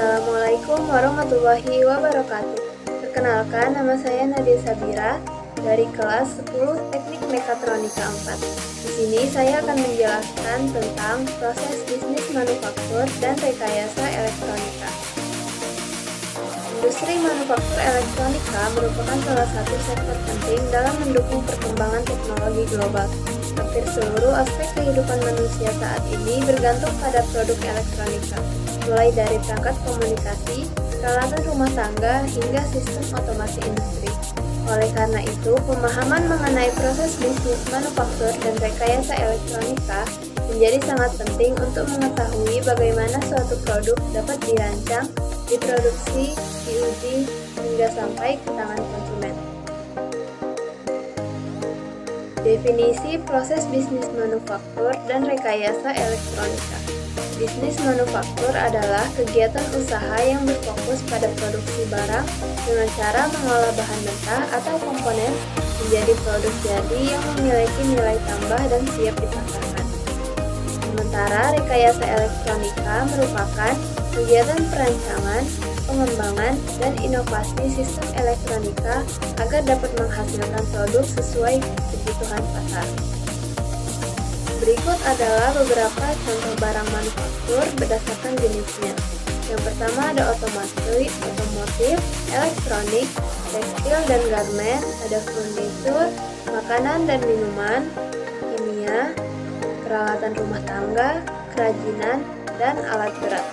Assalamualaikum warahmatullahi wabarakatuh. Perkenalkan, nama saya Nadia Sabira dari kelas 10 Teknik Mekatronika 4. Di sini saya akan menjelaskan tentang proses bisnis manufaktur dan rekayasa elektronika. Industri manufaktur elektronika merupakan salah satu sektor penting dalam mendukung perkembangan teknologi global. Hampir seluruh aspek kehidupan manusia saat ini bergantung pada produk elektronika, mulai dari perangkat komunikasi, peralatan rumah tangga, hingga sistem otomasi industri. Oleh karena itu, pemahaman mengenai proses bisnis manufaktur dan rekayasa elektronika menjadi sangat penting untuk mengetahui bagaimana suatu produk dapat dirancang, diproduksi, diuji, hingga sampai ke tangan konsumen. Definisi proses bisnis manufaktur dan rekayasa elektronika. Bisnis manufaktur adalah kegiatan usaha yang berfokus pada produksi barang dengan cara mengolah bahan mentah atau komponen menjadi produk jadi yang memiliki nilai tambah dan siap dipasarkan. Sementara rekayasa elektronika merupakan kegiatan perancangan, pengembangan, dan inovasi sistem elektronika agar dapat menghasilkan produk sesuai kebutuhan pasar. Berikut adalah beberapa contoh barang manufaktur berdasarkan jenisnya. Yang pertama ada otomotif, elektronik, tekstil dan garmen, ada furnitur, makanan dan minuman, kimia, peralatan rumah tangga, kerajinan, dan alat berat.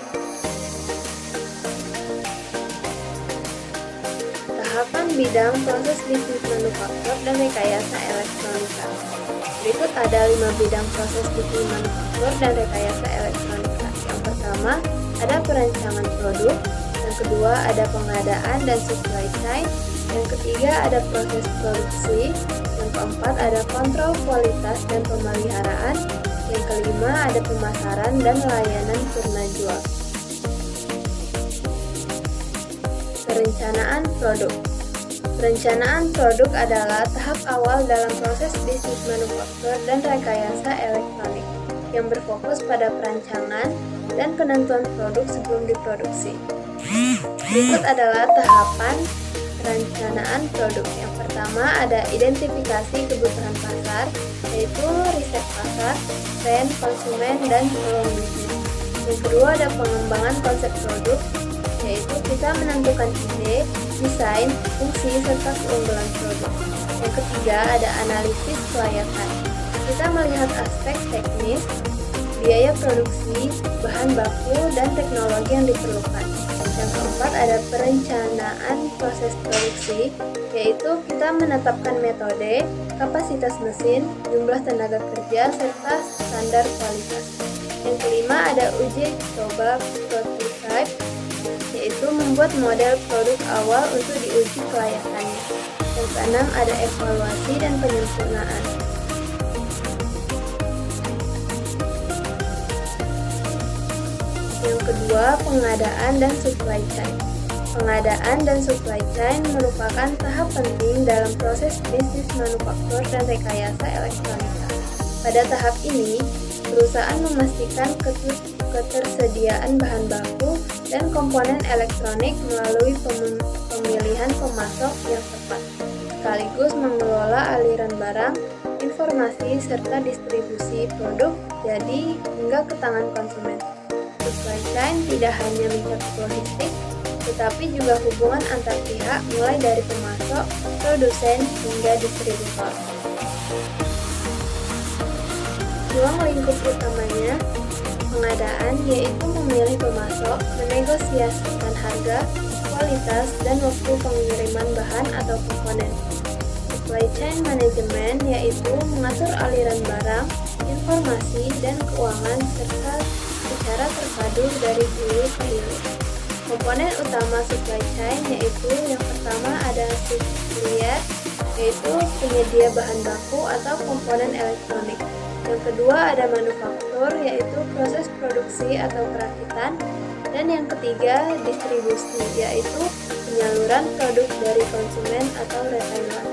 Tahapan bidang proses bisnis manufaktur dan rekayasa elektronika. Berikut ada 5 bidang proses bisnis manufaktur dan rekayasa elektronika. Yang pertama, ada perancangan produk. Yang kedua, ada pengadaan dan supply chain. Yang ketiga, ada proses produksi. Yang keempat, ada kontrol kualitas dan pemeliharaan. Yang kelima, ada pemasaran dan layanan purna jual. Perencanaan produk. Perencanaan produk adalah tahap awal dalam proses bisnis manufaktur dan rekayasa elektronik yang berfokus pada perancangan dan penentuan produk sebelum diproduksi. Berikut adalah tahapan perencanaan produk. Yang pertama ada identifikasi kebutuhan pasar, yaitu riset pasar, tren, konsumen, dan peluang bisnis. Yang kedua ada pengembangan konsep produk, yaitu kita menentukan ide, desain, fungsi, serta keunggulan produk. Yang ketiga ada analisis kelayakan. Kita melihat aspek teknis, biaya produksi, bahan baku, dan teknologi yang diperlukan. Yang keempat ada perencanaan proses produksi, yaitu kita menetapkan metode, kapasitas mesin, jumlah tenaga kerja, serta standar kualitas. Yang kelima ada uji coba prototype, yaitu membuat model produk awal untuk diuji kelayakannya. Yang keenam ada evaluasi dan penyempurnaan. Yang kedua, pengadaan dan supply chain. Pengadaan dan supply chain merupakan tahap penting dalam proses bisnis manufaktur dan rekayasa elektronika. Pada tahap ini, perusahaan memastikan ketersediaan bahan baku dan komponen elektronik melalui pemilihan pemasok yang tepat, sekaligus mengelola aliran barang, informasi, serta distribusi produk jadi hingga ke tangan konsumen. Supply chain tidak hanya mencakup logistik, tetapi juga hubungan antar pihak mulai dari pemasok, produsen, hingga distributor. Ruang lingkup utamanya pengadaan, yaitu memilih pemasok, menegosiasikan harga, kualitas, dan waktu pengiriman bahan atau komponen. Supply chain management, yaitu mengatur aliran barang, informasi, dan keuangan serta secara terpadu dari hulu ke hilir. Komponen utama supply chain yaitu yang pertama ada supplier, yaitu penyedia bahan baku atau komponen elektronik. Yang kedua ada manufaktur, yaitu proses produksi atau perakitan. Dan yang ketiga distribusi, yaitu penyaluran produk dari konsumen atau retailer.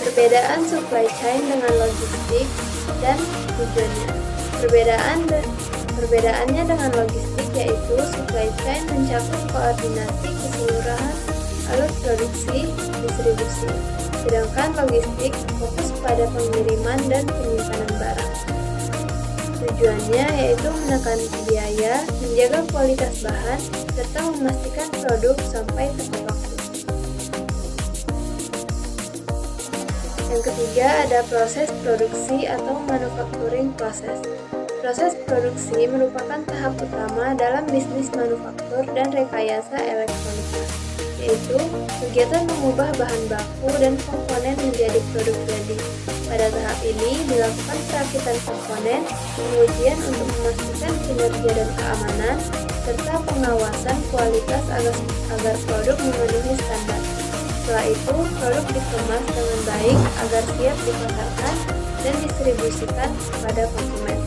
Perbedaan supply chain dengan logistik dan tujuannya. Perbedaan Perbedaannya dengan logistik yaitu supply chain mencakup koordinasi keseluruhan alur produksi distribusi, sedangkan logistik fokus pada pengiriman dan penyimpanan barang. Tujuannya yaitu menekan biaya, menjaga kualitas bahan, serta memastikan produk sampai tepat waktu. Yang ketiga ada proses produksi atau manufacturing process. Proses produksi merupakan tahap utama dalam bisnis manufaktur dan rekayasa elektronika, yaitu kegiatan mengubah bahan baku dan komponen menjadi produk jadi. Pada tahap ini dilakukan perakitan komponen, pengujian untuk memastikan kinerja dan keamanan, serta pengawasan kualitas agar produk memenuhi standar. Setelah itu, produk dikemas dengan baik agar siap dipasarkan dan distribusikan kepada konsumen.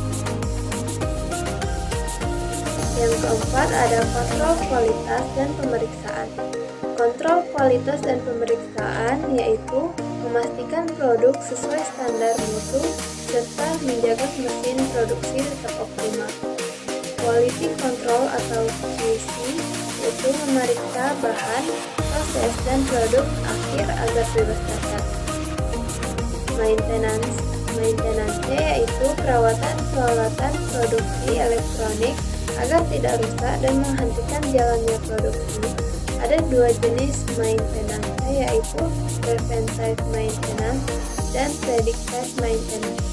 Yang keempat ada kontrol kualitas dan pemeriksaan. Kontrol kualitas dan pemeriksaan yaitu memastikan produk sesuai standar mutu serta menjaga mesin produksi tetap optimal. Quality control atau QC yaitu memeriksa bahan, proses, dan produk akhir agar bebas cacat. Maintenance yaitu perawatan peralatan produksi elektronik agar tidak rusak dan menghentikan jalannya produksi. Ada dua jenis maintenance yaitu preventive maintenance dan predictive maintenance.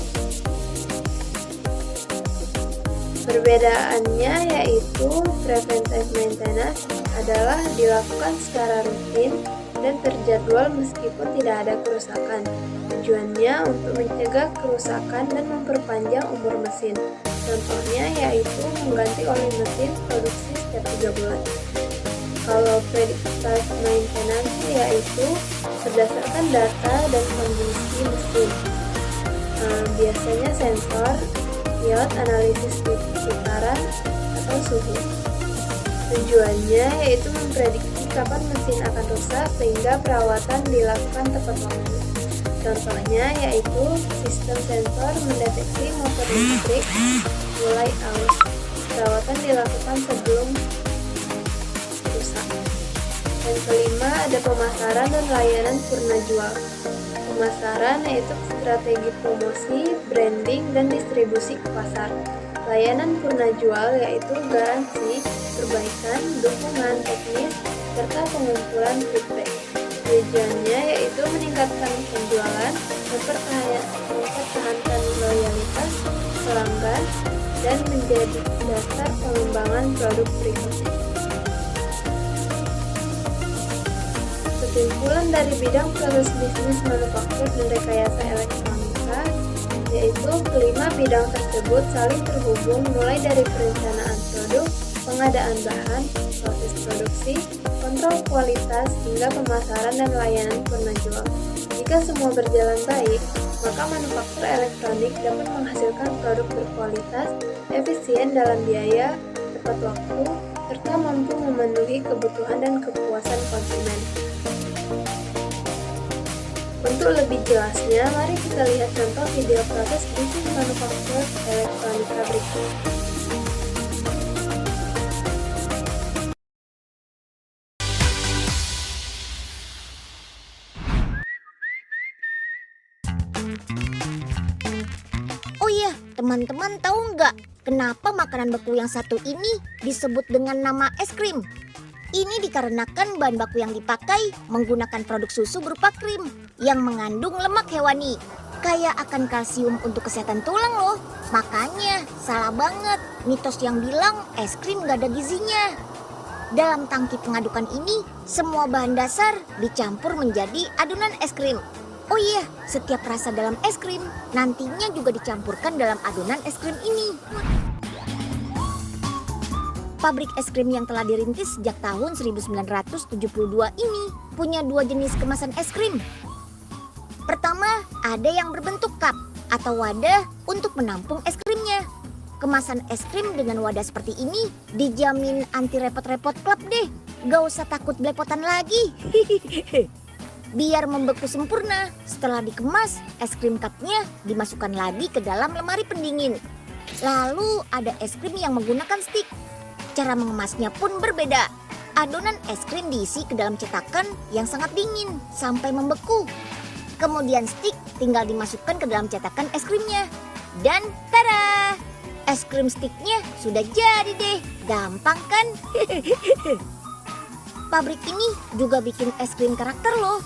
Perbedaannya yaitu preventive maintenance adalah dilakukan secara rutin dan terjadwal meskipun tidak ada kerusakan. Tujuannya untuk mencegah kerusakan dan memperpanjang umur mesin. Contohnya yaitu mengganti oli mesin produksi setiap 3 bulan. Kalau predictive maintenance yaitu berdasarkan data dan kondisi mesin. Biasanya sensor, pilot analisis putaran atau suhu. Tujuannya yaitu memprediksi kapan mesin akan rusak sehingga perawatan dilakukan tepat waktu. Contohnya yaitu sistem sensor mendeteksi motor listrik mulai aus. Perawatan dilakukan sebelum rusak. Yang kelima ada pemasaran dan layanan purna jual. Pemasaran yaitu strategi promosi, branding, dan distribusi ke pasar. Layanan purna jual yaitu garansi, perbaikan, dukungan teknis, serta pengumpulan feedback. Tujuannya yaitu meningkatkan penjualan, mempertahankan loyalitas pelanggan, dan menjadi dasar pengembangan produk berikutnya. Kesimpulan dari bidang proses bisnis manufaktur dan rekayasa elektronika yaitu kelima bidang tersebut saling terhubung mulai dari perencanaan produk, pengadaan bahan, proses produksi, kontrol kualitas, hingga pemasaran dan layanan purna jual. Jika semua berjalan baik, maka manufaktur elektronik dapat menghasilkan produk berkualitas, efisien dalam biaya, tepat waktu, serta mampu memenuhi kebutuhan dan kepuasan konsumen. Untuk lebih jelasnya, mari kita lihat contoh video proses bisnis manufaktur elektronika berikut. Oh iya, teman-teman tahu nggak kenapa makanan beku yang satu ini disebut dengan nama es krim? Ini dikarenakan bahan baku yang dipakai menggunakan produk susu berupa krim yang mengandung lemak hewani. Kaya akan kalsium untuk kesehatan tulang loh. Makanya salah banget mitos yang bilang es krim nggak ada gizinya. Dalam tangki pengadukan ini, semua bahan dasar dicampur menjadi adonan es krim. Oh iya, setiap rasa dalam es krim nantinya juga dicampurkan dalam adonan es krim ini. Pabrik es krim yang telah dirintis sejak tahun 1972 ini punya dua jenis kemasan es krim. Pertama, ada yang berbentuk cup atau wadah untuk menampung es krimnya. Kemasan es krim dengan wadah seperti ini dijamin anti repot-repot klep deh. Gak usah takut belepotan lagi. Biar membeku sempurna, setelah dikemas, es krim cupnya dimasukkan lagi ke dalam lemari pendingin. Lalu ada es krim yang menggunakan stik. Cara mengemasnya pun berbeda. Adonan es krim diisi ke dalam cetakan yang sangat dingin sampai membeku. Kemudian stik tinggal dimasukkan ke dalam cetakan es krimnya. Dan tada! Es krim stiknya sudah jadi deh. Gampang kan? Pabrik ini juga bikin es krim karakter loh.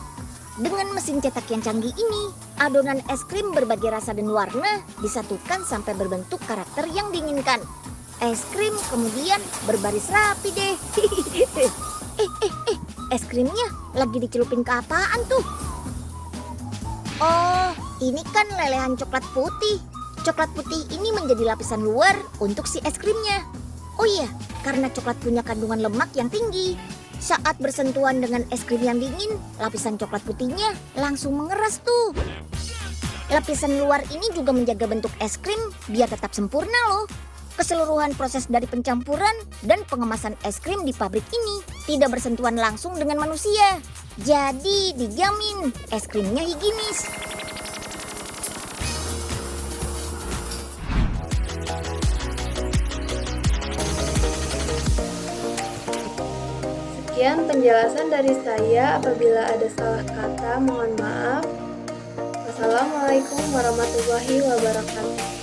Dengan mesin cetak yang canggih ini, adonan es krim berbagai rasa dan warna disatukan sampai berbentuk karakter yang diinginkan. Es krim kemudian berbaris rapi deh. Es krimnya lagi dicelupin ke apaan tuh? Oh, ini kan lelehan coklat putih. Coklat putih ini menjadi lapisan luar untuk si es krimnya. Oh iya, karena coklat punya kandungan lemak yang tinggi. Saat bersentuhan dengan es krim yang dingin, lapisan coklat putihnya langsung mengeras tuh. Lapisan luar ini juga menjaga bentuk es krim biar tetap sempurna loh. Keseluruhan proses dari pencampuran dan pengemasan es krim di pabrik ini tidak bersentuhan langsung dengan manusia. Jadi dijamin es krimnya higienis. Sekian penjelasan dari saya. Apabila ada salah kata, mohon maaf. Wassalamualaikum warahmatullahi wabarakatuh.